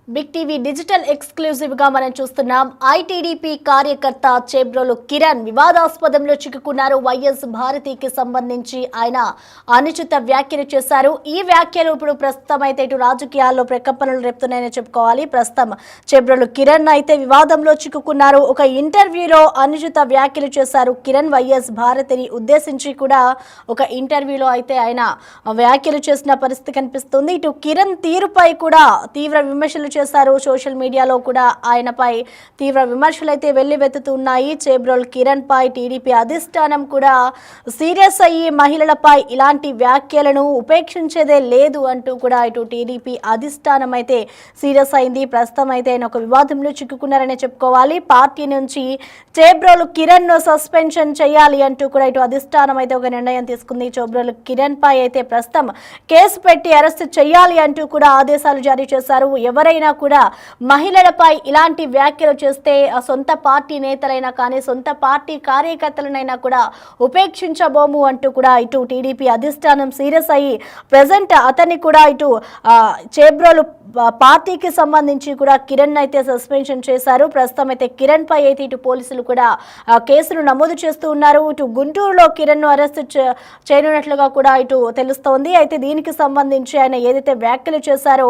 Big TV digital exclusive గా మనం చూస్తున్నాం. ఐటీడీపీ కార్యకర్త చేబ్రోలు కిరణ్ వివాదాస్పదంలో చిక్కుకున్నారు. వైఎస్ భారతికి సంబంధించి ఆయన అనుచిత వ్యాఖ్యలు చేశారు. ఈ వ్యాఖ్యలు ఇప్పుడు ప్రస్తుతం అయితే ఇటు రాజకీయాల్లో ప్రకంపనలు రేపుతున్నాయని చెప్పుకోవాలి. ప్రస్తుతం చేబ్రోలు కిరణ్ అయితే వివాదంలో చిక్కుకున్నారు. ఒక ఇంటర్వ్యూలో అనుచిత వ్యాఖ్యలు చేశారు కిరణ్. వైఎస్ భారతిని ఉద్దేశించి కూడా ఒక ఇంటర్వ్యూలో అయితే ఆయన వ్యాఖ్యలు చేసిన పరిస్థితి కనిపిస్తుంది. ఇటు కిరణ్ తీరుపై కూడా తీవ్ర విమర్శలు చేశారు. సోషల్ మీడియాలో కూడా ఆయనపై తీవ్ర విమర్శలు అయితే వెల్లువెత్తుతున్నాయి. చేబ్రోల్ కిరణ్ పై టీడీపీ అధిష్టానం కూడా సీరియస్ అయ్యి మహిళలపై ఇలాంటి వ్యాఖ్యలను ఉపేక్షించేదే లేదు అంటూ కూడా ఇటు టీడీపీ అధిష్టానం అయితే సీరియస్ అయింది. ప్రస్తుతం అయితే ఆయన ఒక వివాదంలో చిక్కుకున్నారనే చెప్పుకోవాలి. పార్టీ నుంచి చేబ్రోల్ కిరణ్ ను సస్పెన్షన్ చేయాలి అంటూ కూడా ఇటు అధిష్టానం అయితే ఒక నిర్ణయం తీసుకుంది. చేబ్రోల్ కిరణ్ పై అయితే ప్రస్తుతం కేసు పెట్టి అరెస్ట్ చేయాలి అంటూ కూడా ఆదేశాలు జారీ చేశారు. ఎవరైనా కూడా మహిళలపై ఇలాంటి వ్యాఖ్యలు చేస్తే సొంత పార్టీ నేతలైనా కానీ సొంత పార్టీ కార్యకర్తలనైనా కూడా ఉపేక్షించబోము అంటూ కూడా ఇటు టీడీపీ అధిష్టానం సీరియస్ అయ్యి ప్రెజెంట్ అతన్ని కూడా ఇటు చేబ్రోలు పార్టీకి సంబంధించి కూడా కిరణ్ అయితే సస్పెన్షన్ చేశారు. ప్రస్తుతం అయితే కిరణ్ పై అయితే ఇటు పోలీసులు కూడా కేసులు నమోదు చేస్తూ ఉన్నారు. ఇటు గుంటూరులో కిరణ్ ను అరెస్ట్ చేయనున్నట్లుగా కూడా ఇటు తెలుస్తోంది. అయితే దీనికి సంబంధించి ఆయన ఏదైతే వ్యాఖ్యలు చేశారో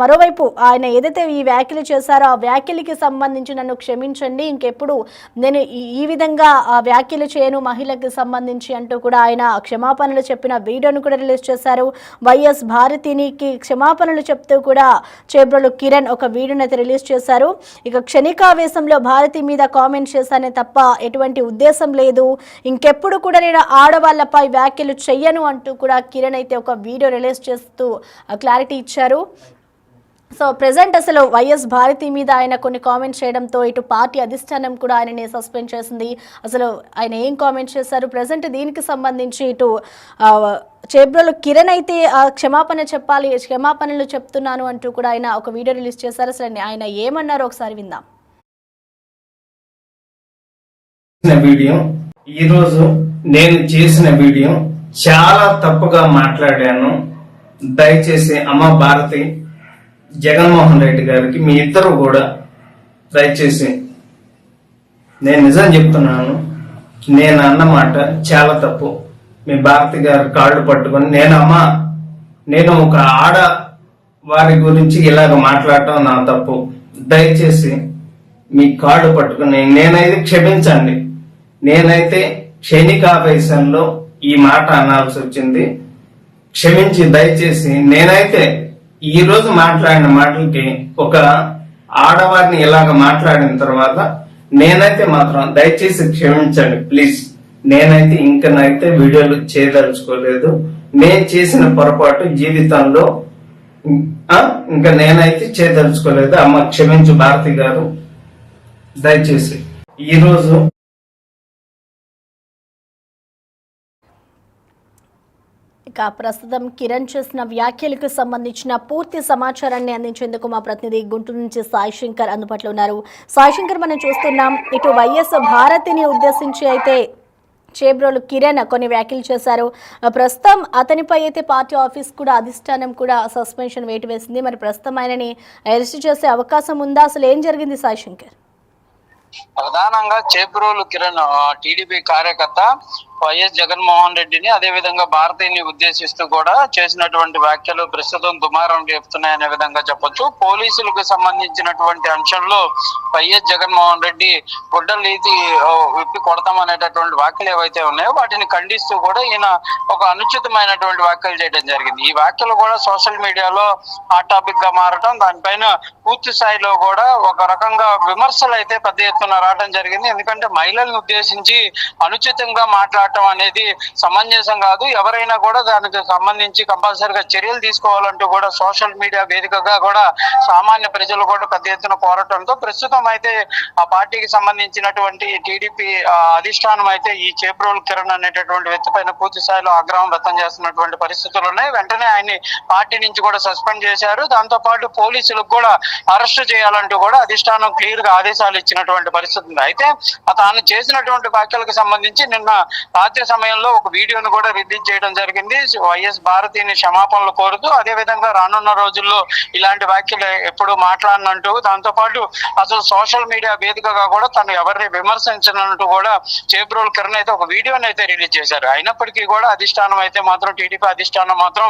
మరోవైపు ఆయన ఏదైతే ఈ వ్యాఖ్యలు చేశారో ఆ వ్యాఖ్యలకి సంబంధించి నన్ను క్షమించండి, ఇంకెప్పుడు నేను ఈ విధంగా వ్యాఖ్యలు చేయను మహిళకి సంబంధించి అంటూ కూడా ఆయన క్షమాపణలు చెప్పిన వీడియోను కూడా రిలీజ్ చేశారు. వైఎస్ భారతినికి క్షమాపణలు చెప్తూ కూడా చేబ్రోలు కిరణ్ ఒక వీడియోని అయితే రిలీజ్ చేశారు. ఇక క్షణికావేశంలో భారతి మీద కామెంట్ చేశానే తప్ప ఎటువంటి ఉద్దేశం లేదు, ఇంకెప్పుడు కూడా నేను ఆడవాళ్లపై వ్యాఖ్యలు చెయ్యను అంటూ కూడా కిరణ్ అయితే ఒక వీడియో రిలీజ్ చేస్తూ క్లారిటీ ఇచ్చారు. సో ప్రెజెంట్ అసలు వైఎస్ భారతి మీద ఆయన కొన్ని కామెంట్స్ చేయడంతో ఇటు పార్టీ అధిష్టానం కూడా ఆయనని సస్పెండ్ చేసింది. అసలు ఆయన ఏం కామెంట్స్ చేశారు, ప్రెజెంట్ దీనికి సంబంధించి ఇటు చేబ్రోలు కిరణ్ అయితే క్షమాపణ చెప్పాలి, క్షమాపణలు చెప్తున్నాను అంటూ కూడా ఆయన ఒక వీడియో రిలీజ్ చేశారు. అసలు ఆయన ఏమన్నారో ఒకసారి విందాం. ఈరోజు నేను చేసిన వీడియో చాలా తప్పుగా మాట్లాడాను. దయచేసి అమ్మ భారతి, జగన్మోహన్ రెడ్డి గారికి మీ ఇద్దరు కూడా దయచేసి నేను నిజం చెప్తున్నాను, నేను అన్నమాట చాలా తప్పు. మీ భారతి గారి కాళ్ళు పట్టుకొని నేను ఒక ఆడ వారి గురించి ఇలాగ మాట్లాడటం నా తప్పు. దయచేసి మీ కాళ్ళు పట్టుకుని నేనైతే క్షమించండి. నేనైతే క్షణికావేశంలో ఈ మాట అనాల్సి వచ్చింది, క్షమించి దయచేసి. నేనైతే ఈ రోజు మాట్లాడిన మాటలకి ఒక ఆడవారిని ఇలాగ మాట్లాడిన తర్వాత నేనైతే మాత్రం దయచేసి క్షమించండి ప్లీజ్. నేనైతే ఇంకనైతే వీడియోలు చేయదలుచుకోలేదు. నేను చేసిన పొరపాటు జీవితంలో ఇంకా నేనైతే చేయదలుచుకోలేదు. అమ్మ క్షమించు భారతి గారు, దయచేసి. ఈరోజు ఇక ప్రస్తుతం కిరణ్ చేసిన వ్యాఖ్యలకు సంబంధించిన పూర్తి సమాచారాన్ని అందించేందుకు మా ప్రతినిధి గుంటూరు నుంచి సాయి శంకర్ అందుబాటులో ఉన్నారు. సాయి శంకర్, మనం చూస్తున్నాం ఇటు వైఎస్ భారతిని ఉద్దేశించి అయితే చేబ్రోలు కిరణ్ కొన్ని వ్యాఖ్యలు చేశారు. ప్రస్తుతం అతనిపై అయితే పార్టీ ఆఫీస్ కూడా అధిష్టానం కూడా సస్పెన్షన్ వేటు వేసింది. మరి ప్రస్తుతం ఆయనని అరెస్ట్ చేసే అవకాశం ఉందా? అసలు ఏం జరిగింది సాయి శంకర్? ప్రధానంగా చేబ్రోలు కిరణ్ టీడీపీ కార్యకర్త వైఎస్ జగన్మోహన్ రెడ్డిని అదే విధంగా భారతీయుని ఉద్దేశిస్తూ కూడా చేసినటువంటి వ్యాఖ్యలు ప్రస్తుతం దుమారం రేపుతున్నాయనే విధంగా చెప్పొచ్చు. పోలీసులకు సంబంధించినటువంటి అంశంలో వైఎస్ జగన్మోహన్ రెడ్డి గుడ్డలు విప్పి కొడతామనేటటువంటి వ్యాఖ్యలు ఏవైతే ఉన్నాయో వాటిని ఖండిస్తూ కూడా ఈయన ఒక అనుచితమైనటువంటి వ్యాఖ్యలు చేయడం జరిగింది. ఈ వ్యాఖ్యలు కూడా సోషల్ మీడియాలో హాట్ టాపిక్ గా మారటం, దానిపైన పూర్తి స్థాయిలో కూడా ఒక రకంగా విమర్శలు అయితే పెద్ద ఎత్తున రావడం జరిగింది. ఎందుకంటే మహిళలను ఉద్దేశించి అనుచితంగా మాట్లాడటం అనేది సమంజసం కాదు. ఎవరైనా కూడా దానికి సంబంధించి కంపల్సరిగా చర్యలు తీసుకోవాలంటూ కూడా సోషల్ మీడియా వేదికగా కూడా సామాన్య ప్రజలు కూడా పెద్ద ఎత్తున కోరటంతో ప్రస్తుతం అయితే ఆ పార్టీకి సంబంధించినటువంటి టీడీపీ అధిష్టానం అయితే ఈ చేబ్రోల్ కిరణ్ అనేటటువంటి వ్యక్తి పైన పూర్తి స్థాయిలో ఆగ్రహం వ్యక్తం చేస్తున్నటువంటి పరిస్థితులు ఉన్నాయి. వెంటనే ఆయన్ని పార్టీ నుంచి కూడా సస్పెండ్ చేశారు. దాంతో పాటు పోలీసులకు కూడా అరెస్ట్ చేయాలంటూ కూడా అధిష్టానం క్లియర్ గా ఆదేశాలు ఇచ్చినటువంటి పరిస్థితి ఉంది. అయితే తాను చేసినటువంటి వ్యాఖ్యలకు సంబంధించి నిన్న రాత్రి సమయంలో ఒక వీడియోను కూడా రిలీజ్ చేయడం జరిగింది. వైఎస్ భారతిని క్షమాపణలు కోరుతూ, అదే విధంగా రానున్న రోజుల్లో ఇలాంటి వ్యాఖ్యలు ఎప్పుడు మాట్లాడనంటూ, దాంతో పాటు అసలు సోషల్ మీడియా వేదికగా కూడా తను ఎవరిని విమర్శించనంటూ కూడా చేబ్రోలు కిరణ్ అయితే ఒక వీడియోని అయితే రిలీజ్ చేశారు. అయినప్పటికీ కూడా అధిష్టానం అయితే మాత్రం, టీడీపీ అధిష్టానం మాత్రం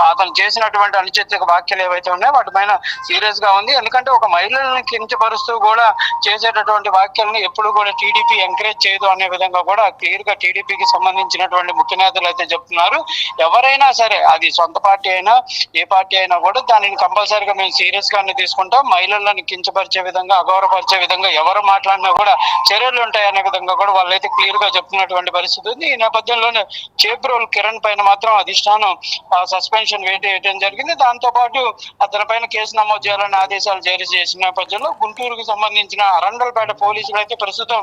అతను చేసినటువంటి అనుచిత వ్యాఖ్యలు ఏవైతే ఉన్నాయో వాటిపైన సీరియస్ గా ఉంది. ఎందుకంటే ఒక మహిళల్ని కించపరుస్తూ కూడా చేసేటటువంటి వ్యాఖ్యలను ఎప్పుడు కూడా టీడీపీ ఎంకరేజ్ చేయదు అనే విధంగా కూడా క్లియర్ గా టీడీపీకి సంబంధించినటువంటి ముఖ్య నేతలు అయితే చెప్తున్నారు. ఎవరైనా సరే, అది సొంత పార్టీ అయినా ఏ పార్టీ అయినా కూడా దానిని కంపల్సరీగా మేము సీరియస్ గానే తీసుకుంటాం. మహిళలను కించపరిచే విధంగా, అగౌరవపరిచే విధంగా ఎవరు మాట్లాడినా కూడా చర్యలు ఉంటాయనే విధంగా కూడా వాళ్ళైతే క్లియర్ గా చెప్తున్నటువంటి పరిస్థితి ఉంది. ఈ నేపథ్యంలోనే చేబ్రోలు కిరణ్ పైన మాత్రం అధిష్టానం సస్పెన్షన్ వేయడం జరిగింది. దాంతో పాటు అతని పైన కేసు నమోదు చేయాలని ఆదేశాలు జారీ చేసిన నేపథ్యంలో గుంటూరుకు సంబంధించిన అరండల్పేట పోలీసులు అయితే ప్రస్తుతం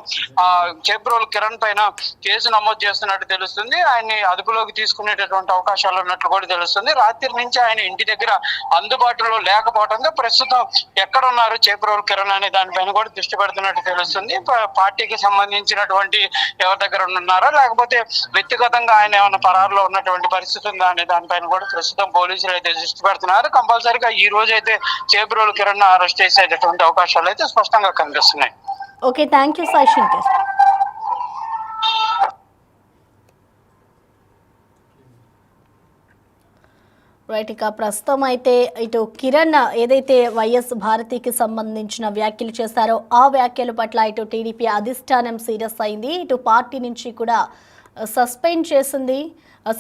చేబ్రోలు కిరణ్ పైన కేసు నమోదు చేస్తున్నట్టు తెలుస్తుంది. ఆయన్ని అదుపులోకి తీసుకునేటటువంటి అవకాశాలు ఉన్నట్లు కూడా తెలుస్తుంది. రాత్రి నుంచి ఆయన ఇంటి దగ్గర అందుబాటులో లేకపోవడంతో ప్రస్తుతం ఎక్కడ ఉన్నారు చేబ్రోలు కిరణ్ అనే దానిపైన కూడా దృష్టి పెడుతున్నట్టు తెలుస్తుంది. పార్టీకి సంబంధించినటువంటి ఎవరి దగ్గర ఉన్నారో, లేకపోతే వ్యక్తిగతంగా ఆయన ఏమైనా పరారులో ఉన్నటువంటి పరిస్థితి ఉందా అనే దానిపైన కూడా ప్రస్తుతం పోలీసులు అయితే దృష్టి పెడుతున్నారు. కంపల్సరీగా ఈ రోజు అయితే చేబ్రోలు కిరణ్ అరెస్ట్ చేసేటటువంటి అవకాశాలు అయితే స్పష్టంగా కనిపిస్తున్నాయి. Okay, thank you Sai Shankar. Right, ఇక ప్రస్తుతం అయితే ఇటు కిరణ్ ఏదైతే వైఎస్ భారతికి సంబంధించిన వ్యాఖ్యలు చేశారో ఆ వ్యాఖ్యల పట్ల ఇటు టీడీపీ అధిష్టానం సీరియస్ అయింది. ఇటు పార్టీ నుంచి కూడా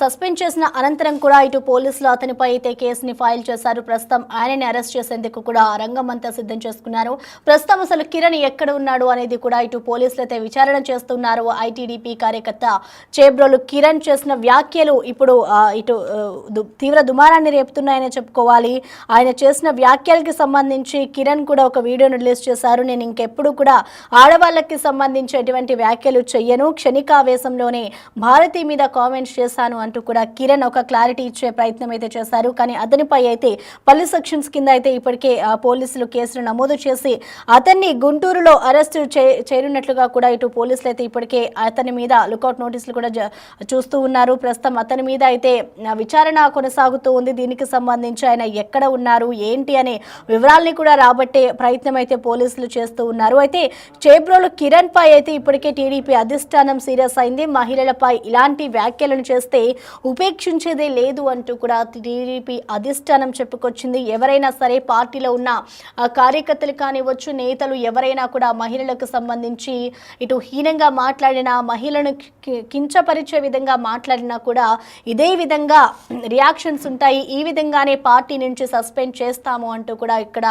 సస్పెండ్ చేసిన అనంతరం కూడా ఇటు పోలీసులు అతనిపై అయితే కేసుని ఫైల్ చేశారు. ప్రస్తుతం ఆయనని అరెస్ట్ చేసేందుకు కూడా రంగం అంతా సిద్ధం చేసుకున్నారు. ప్రస్తుతం అసలు కిరణ్ ఎక్కడ ఉన్నాడు అనేది కూడా ఇటు పోలీసులు అయితే విచారణ చేస్తున్నారు. ఐటీడీపీ కార్యకర్త చేబ్రోలు కిరణ్ చేసిన వ్యాఖ్యలు ఇప్పుడు ఇటు తీవ్ర దుమారాన్ని రేపుతున్నాయని చెప్పుకోవాలి. ఆయన చేసిన వ్యాఖ్యలకి సంబంధించి కిరణ్ కూడా ఒక వీడియోను రిలీజ్ చేశారు. నేను ఇంకెప్పుడు కూడా ఆడవాళ్ళకి సంబంధించి ఎటువంటి వ్యాఖ్యలు చెయ్యను, క్షణికావేశంలోనే భారతి మీద కామెంట్స్ చేశాను అంటూ కూడా కిరణ్ ఒక క్లారిటీ ఇచ్చే ప్రయత్నం అయితే చేశారు. కానీ అతనిపై అయితే పలు సెక్షన్స్ కింద అయితే ఇప్పటికే పోలీసులు కేసులు నమోదు చేసి అతన్ని గుంటూరులో అరెస్టు చేరినట్లుగా కూడా ఇటు పోలీసులు అయితే ఇప్పటికే అతని మీద లుకౌట్ నోటీసులు కూడా చూస్తూ ఉన్నారు. ప్రస్తుతం అతని మీద అయితే విచారణ కొనసాగుతూ ఉంది. దీనికి సంబంధించి ఆయన ఎక్కడ ఉన్నారు ఏంటి అనే వివరాల్ని కూడా రాబట్టే ప్రయత్నం అయితే పోలీసులు చేస్తూ ఉన్నారు. అయితే చేబ్రోలు కిరణ్ పై అయితే ఇప్పటికే టీడీపీ అధిష్టానం సీరియస్ అయింది. మహిళలపై ఇలాంటి వ్యాఖ్యలను చేస్తే ఉపేక్షించేదే లేదు అంటూ కూడా టీడీపీ అధిష్టానం చెప్పుకొచ్చింది. ఎవరైనా సరే పార్టీలో ఉన్న కార్యకర్తలు కానివచ్చు, నేతలు ఎవరైనా కూడా మహిళలకు సంబంధించి ఇటు హీనంగా మాట్లాడినా, మహిళను కించపరిచే విధంగా మాట్లాడినా కూడా ఇదే విధంగా రియాక్షన్స్ ఉంటాయి. ఈ విధంగానే పార్టీ నుంచి సస్పెండ్ చేస్తాము అంటూ కూడా ఇక్కడ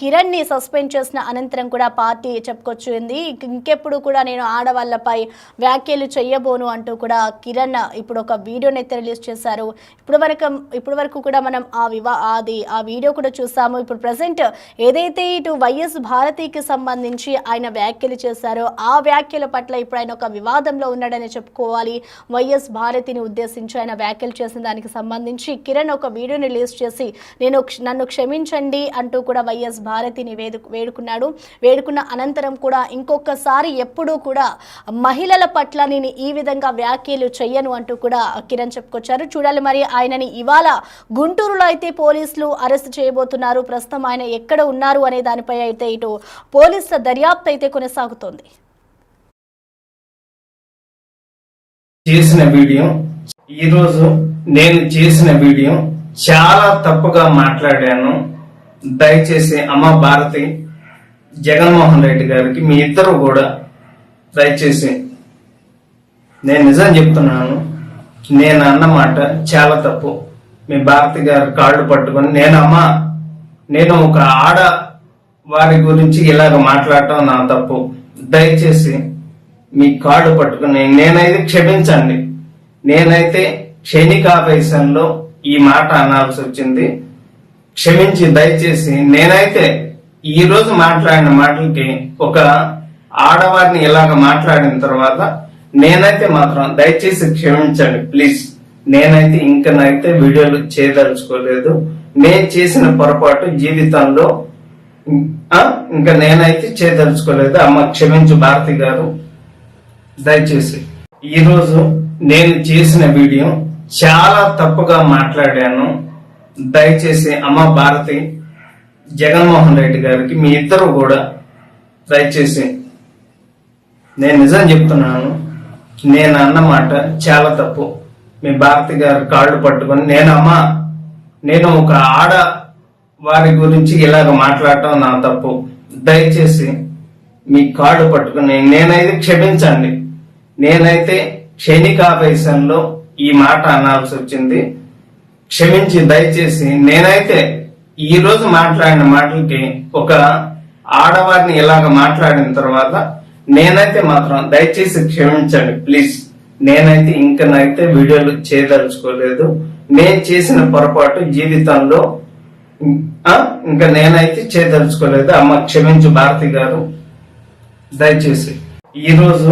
కిరణ్ ని సస్పెండ్ చేసిన అనంతరం కూడా పార్టీ చెప్పుకొచ్చింది. ఇంకెప్పుడు కూడా నేను ఆడవాళ్లపై వ్యాఖ్యలు చెయ్యబోను అంటూ కూడా కిరణ్ ఇప్పుడు ఒక వీడియోని అయితే రిలీజ్ చేశారు. ఇప్పుడు వరకు కూడా మనం ఆ వీడియో కూడా చూసాము. ఇప్పుడు ప్రెసెంట్ ఏదైతే ఇటు వైఎస్ భారతికి సంబంధించి ఆయన వ్యాఖ్యలు చేశారో ఆ వ్యాఖ్యల పట్ల ఇప్పుడు ఆయన ఒక వివాదంలో ఉన్నాడని చెప్పుకోవాలి. వైఎస్ భారతిని ఉద్దేశించి ఆయన వ్యాఖ్యలు చేసిన దానికి సంబంధించి కిరణ్ ఒక వీడియోని రిలీజ్ చేసి నన్ను క్షమించండి అంటూ కూడా వైఎస్ భారతిని వేడుకున్న అనంతరం కూడా ఇంకొకసారి ఎప్పుడూ కూడా మహిళల పట్ల నేను ఈ విధంగా వ్యాఖ్యలు చెయ్యను అంటూ కూడా కిరణ్ చెప్పుకొచ్చారు. చూడాలి మరి ఆయనని ఇవాళ గుంటూరులో అయితే పోలీసులు అరెస్ట్ చేయబోతున్నారు. ప్రస్తుతం ఆయన ఎక్కడ ఉన్నారు అనే దానిపై అయితే ఇటు పోలీసుల దర్యాప్తు అయితే కొనసాగుతోంది. ఈరోజు నేను చేసిన వీడియో చాలా తప్పుగా మాట్లాడాను. దయచేసి అమ్మ భారతి, జగన్మోహన్ రెడ్డి గారికి మీ ఇద్దరు కూడా దయచేసి, నేను నిజం చెప్తున్నాను, నేను అన్నమాట చాలా తప్పు. మీ భారతి గారి కాళ్ళు పట్టుకొని నేను ఒక ఆడ వారి గురించి ఇలాగ మాట్లాడటం నా తప్పు. దయచేసి మీ కాళ్ళు పట్టుకుని నేనైతే క్షమించండి. నేనైతే క్షణికావేశంలో ఈ మాట అనాల్సి వచ్చింది. క్షమించి దయచేసి నేనైతే ఈ రోజు మాట్లాడిన మాటలకి ఒక ఆడవారిని ఇలాగ మాట్లాడిన తర్వాత నేనైతే మాత్రం దయచేసి క్షమించండి ప్లీజ్. నేనైతే ఇంకనైతే వీడియోలు చేయదలుచుకోలేదు. నేను చేసిన పొరపాటు జీవితంలో ఇంకా నేనైతే చేయదలుచుకోలేదు. అమ్మ క్షమించు భారతి గారు, దయచేసి. ఈరోజు నేను చేసిన వీడియో చాలా తప్పుగా మాట్లాడాను. దయచేసి అమ్మ భారతి, జగన్మోహన్ రెడ్డి గారికి మీ ఇద్దరు కూడా దయచేసి, నేను నిజం చెప్తున్నాను, నేను అన్నమాట చాలా తప్పు. మీ భారతి గారి కాళ్ళు పట్టుకొని నేను ఒక ఆడ వారి గురించి ఇలాగ మాట్లాడటం నా తప్పు. దయచేసి మీ కాళ్ళు పట్టుకుని నేనైతే క్షమించండి. నేనైతే క్షణికావేశంలో ఈ మాట అనాల్సి వచ్చింది. క్షమించి దయచేసి, నేనైతే ఈ రోజు మాట్లాడిన మాటలకి ఒక ఆడవారిని ఇలాగ మాట్లాడిన తర్వాత నేనైతే మాత్రం దయచేసి క్షమించండి ప్లీజ్. నేనైతే ఇంకనైతే వీడియోలు చేయదలుచుకోలేదు. నేను చేసిన పొరపాటు జీవితంలో ఇంకా నేనైతే చేయదలుచుకోలేదు. అమ్మ క్షమించు భారతి గారు, దయచేసి. ఈరోజు